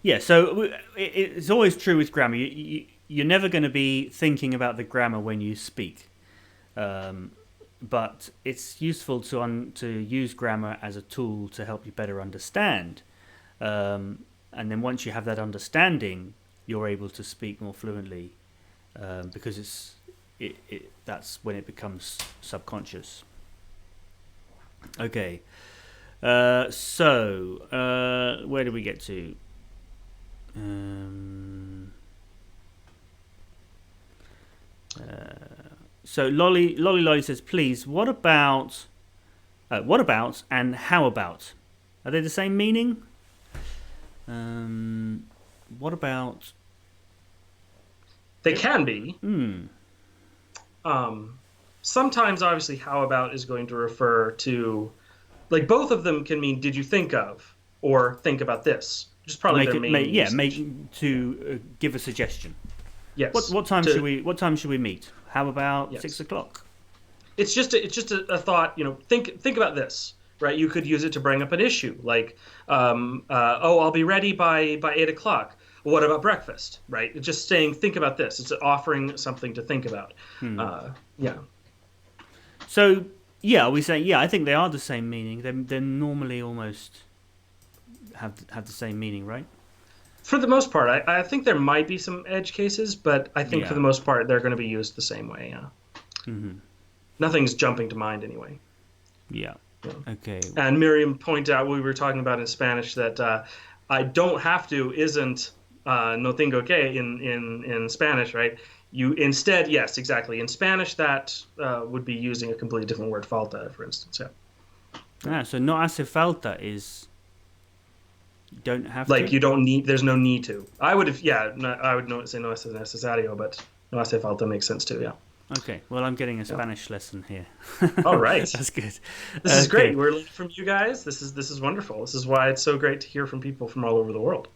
Yeah. So it's always true with grammar. You're never going to be thinking about the grammar when you speak. But it's useful to use grammar as a tool to help you better understand. And then once you have that understanding, you're able to speak more fluently because that's when it becomes subconscious. Okay. So where do we get to? So Lolly says, please, what about and how about? Are they the same meaning? What about? They can be. Hmm. Sometimes, obviously, how about is going to refer to, like, both of them can mean, did you think of, or think about this, which is probably their main usage. Give a suggestion. Yes. What time should we meet? How about Yes. 6 o'clock? It's just a thought. Think about this, right? You could use it to bring up an issue, like, oh, I'll be ready by 8 o'clock. What about breakfast, right? It's just saying, think about this. It's offering something to think about. Yeah. So yeah, we say I think they are the same meaning. They're normally almost have the same meaning, right? For the most part, I think there might be some edge cases, but I think for Yeah. the most part, they're going to be used the same way. Yeah. Mm-hmm. Nothing's jumping to mind anyway. Yeah. Okay. And Miriam pointed out we were talking about in Spanish that I don't have to isn't no tengo que in Spanish, right? You instead, yes, exactly. In Spanish, that would be using a completely different word, falta, for instance. Yeah. So no hace falta is you don't have Like to. you don't need. There's no need to. I would have. Yeah. I would say no es necesario, but no hace falta makes sense too. Yeah. Okay. Well, I'm getting a Spanish lesson here. All right. That's good. This is great. We're learning from you guys. This is wonderful. This is why it's so great to hear from people from all over the world.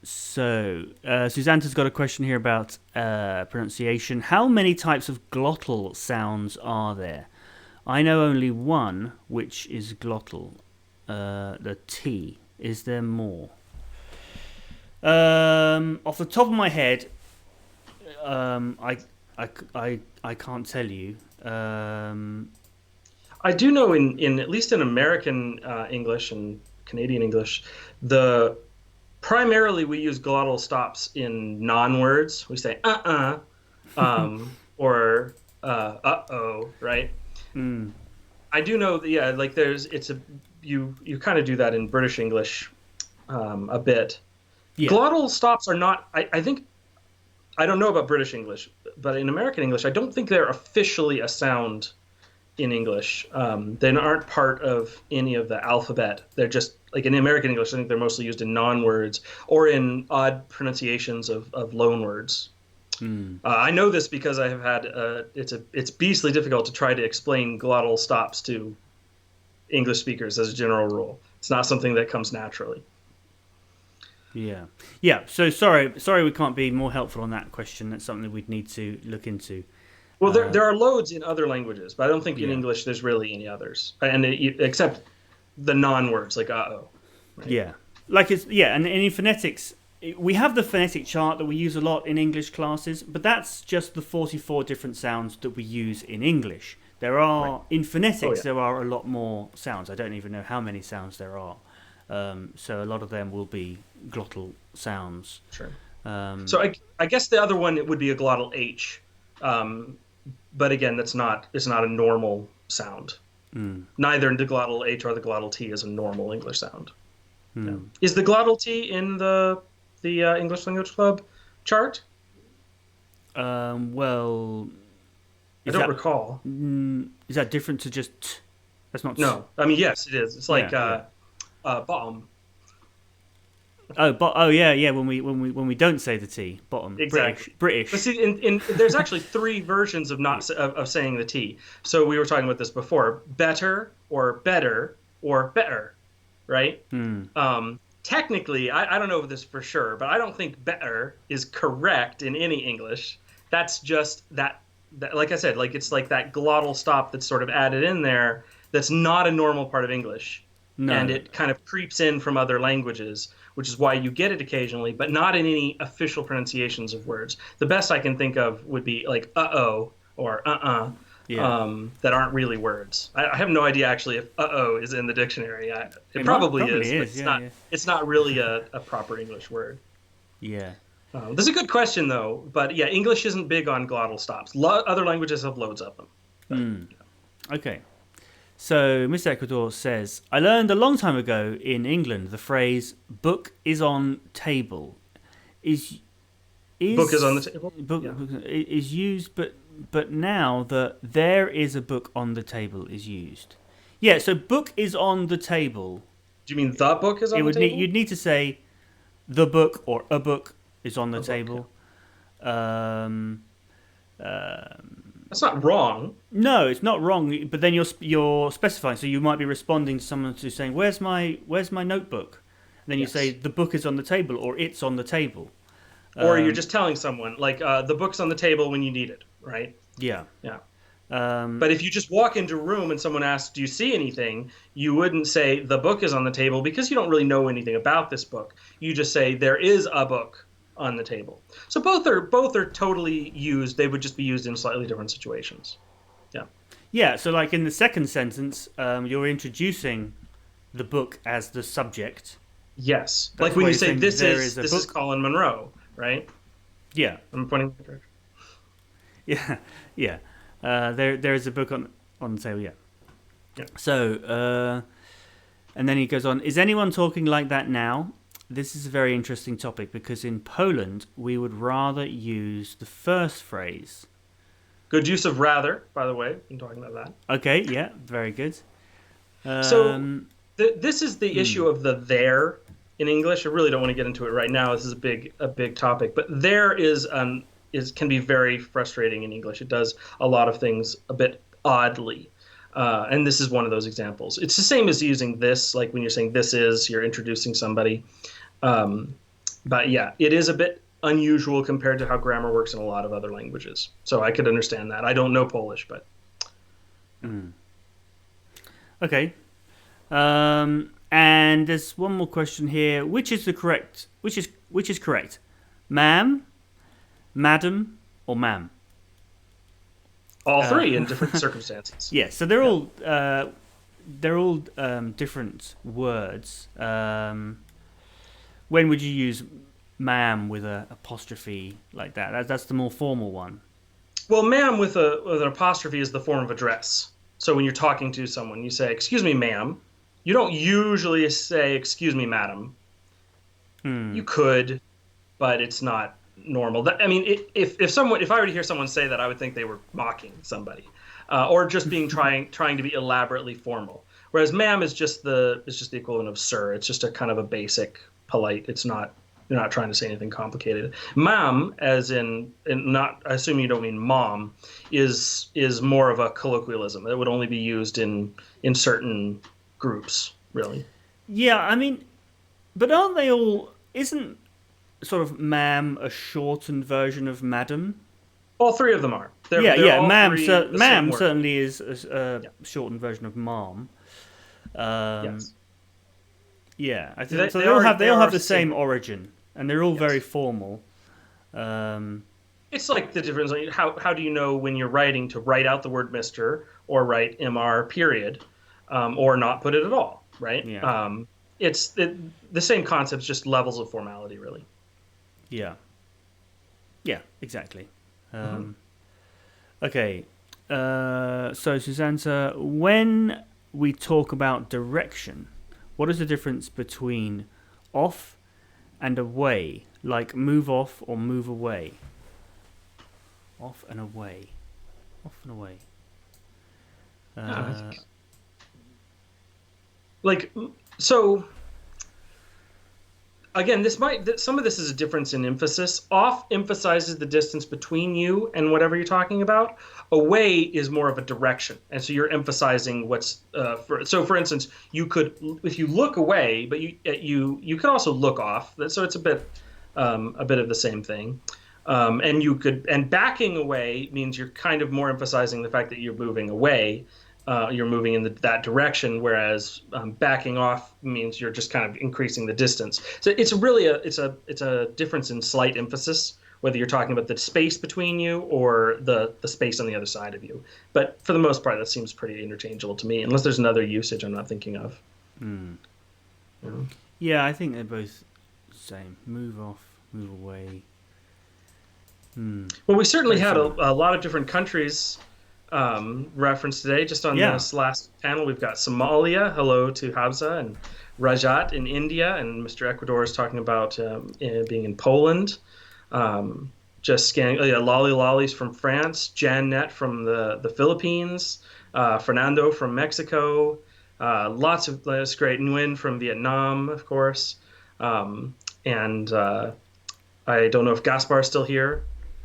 So Susanta's got a question here about pronunciation. How many types of glottal sounds are there? I know only one, which is glottal. The T. Is there more? Off the top of my head, I can't tell you. I do know in at least in American English and Canadian English, primarily we use glottal stops in non-words. We say or uh-oh, right? I do know that, like you kind of do that in British English a bit. Yeah. Glottal stops are not, I think, I don't know about British English, but in American English, I don't think they're officially a sound in English. They aren't part of any of the alphabet. They're just, like in American English, I think they're mostly used in non-words or in odd pronunciations of loan words. I know this because I have had, it's beastly difficult to try to explain glottal stops to English speakers as a general rule. It's not something that comes naturally. Yeah. So sorry we can't be more helpful on that question. That's something we'd need to look into. Well, there are loads in other languages, but I don't think in English there's really any others, except the non-words like uh-oh. Right? Yeah, and in phonetics, we have the phonetic chart that we use a lot in English classes, but that's just the 44 different sounds that we use in English. There are in phonetics there are a lot more sounds. I don't even know how many sounds there are. So a lot of them will be glottal sounds. Sure. So I guess the other one, it would be a glottal H. But again, it's not a normal sound. Neither the glottal H or the glottal T is a normal English sound. Yeah. Is the glottal T in the English Language Club chart? Well, I don't recall. Is that different to just t? That's not. No, I mean yes, it is. It's like bomb. Yeah. When we don't say the T, bottom. Exactly. But British. see, there's actually three versions of not of saying the T. So we were talking about this before: better, or better, or better, right? Technically, I don't know this for sure, but I don't think better is correct in any English. That's just that, like I said, like it's like that glottal stop that's sort of added in there. That's not a normal part of English, and No. it kind of creeps in from other languages, which is why you get it occasionally, but not in any official pronunciations of words. The best I can think of would be like uh-oh or Yeah. that aren't really words. I have no idea actually if uh-oh is in the dictionary. It probably is, probably but is. Yeah. Yeah. it's not really a proper English word. Yeah. This is a good question though, but yeah, English isn't big on glottal stops. Other languages have loads of them. But, Okay. So Mr. Ecuador says, I learned a long time ago in England the phrase "book is on table" is book is on the table. book, Yeah. book is used, but now the "there is a book on the table" is used. Yeah. So book is on the table. Do you mean the book is on the table? You'd need to say the book or a book is on the A book, table. That's not wrong. No, it's not wrong, but then you're specifying. So you might be responding to someone who's saying, "Where's my notebook?" And then you Yes. say, "The book is on the table," or "It's on the table." Or you're just telling someone like the book's on the table when you need it, right? Yeah. Yeah. Um, But if you just walk into a room and someone asks, "Do you see anything?" you wouldn't say the book is on the table because you don't really know anything about this book. You just say there is a book on the table. So both are totally used. They would just be used in slightly different situations. Yeah. yeah. So, like in the second sentence, you're introducing the book as the subject. Yes. That's Like when why you you're say saying this there is a this is book. Colin Monroe, right? Yeah. I'm pointing the direction. Yeah. Yeah. There is a book on the table. Yeah. Yeah. So, and then he goes on. Is anyone talking like that now? This is a very interesting topic because in Poland we would rather use the first phrase. Good use of rather, by the way. I'm talking about that. Okay, yeah, very good. So this is the issue of the there in English. I really don't want to get into it right now. This is a big topic, but there can be very frustrating in English. It does a lot of things a bit oddly. And this is one of those examples. It's the same as using this, like when you're saying this is, you're introducing somebody. But yeah, it is a bit unusual compared to how grammar works in a lot of other languages. So I could understand that. I don't know Polish, but okay. And there's one more question here. Which is correct? Ma'am, madam, or ma'am? all three in different circumstances. Yeah, so they're all different words. When would you use ma'am with a apostrophe like that? That's the more formal one. Well, ma'am with an apostrophe is the form of address. So when you're talking to someone, you say, "Excuse me, ma'am." You don't usually say, "Excuse me, madam." You could, but it's not normal. I mean, if I were to hear someone say that, I would think they were mocking somebody, or just trying to be elaborately formal. Whereas "ma'am" is just the equivalent of "sir." It's just a kind of a basic, polite. It's not, you're not trying to say anything complicated. "Ma'am," as in not, I assume you don't mean mom, is more of a colloquialism. It would only be used in certain groups, really. Yeah, I mean, but aren't they all? Isn't sort of ma'am a shortened version of madam? All three of them are. Yeah. all Ma'am, three the same word. certainly is a shortened version of mom. Yes. Yeah, I think so. They all have the same origin, and they're all Yes. very formal. It's like the difference. Like how do you know when you're writing to write out the word Mr. or write Mr. period, or not put it at all, right? Yeah. It's the same concepts, just levels of formality, really. Yeah. Yeah, exactly. Okay. So, Susanna, when we talk about direction, what is the difference between off and away? Like move off or move away? Off and away. Off and away. Like, so Again, some of this is a difference in emphasis. Off emphasizes the distance between you and whatever you're talking about. Away is more of a direction, and so you're emphasizing what's. So, for instance, you could, if you look away, but you could also look off. So it's a bit of the same thing. And backing away means you're kind of more emphasizing the fact that you're moving away. You're moving in that direction, whereas backing off means you're just kind of increasing the distance. So it's really it's a difference in slight emphasis, whether you're talking about the space between you or the space on the other side of you. But for the most part, that seems pretty interchangeable to me, unless there's another usage I'm not thinking of. Mm. Yeah. Yeah, I think they're both the same. Move off, move away. Well, we certainly had a lot of different countries referenced today. Just on this last panel, we've got Somalia, hello to Hamza, and Rajat in India, and Mr. Ecuador is talking about being in Poland. Just scanning, Lolly Lollies from France, Janet from the Philippines, Fernando from Mexico, lots of, that's great, Nguyen from Vietnam, of course, and I don't know if Gaspar is still here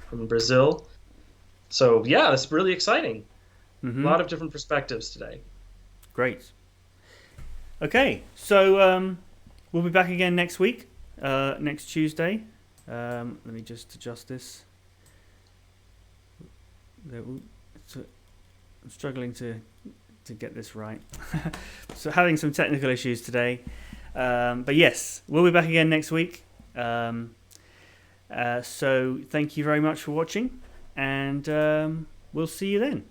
from Brazil. So yeah, it's really exciting. Mm-hmm. A lot of different perspectives today. Great. Okay, so we'll be back again next week, next Tuesday. Let me just adjust this. I'm struggling to get this right. So having some technical issues today. But yes, we'll be back again next week. So thank you very much for watching, and we'll see you then.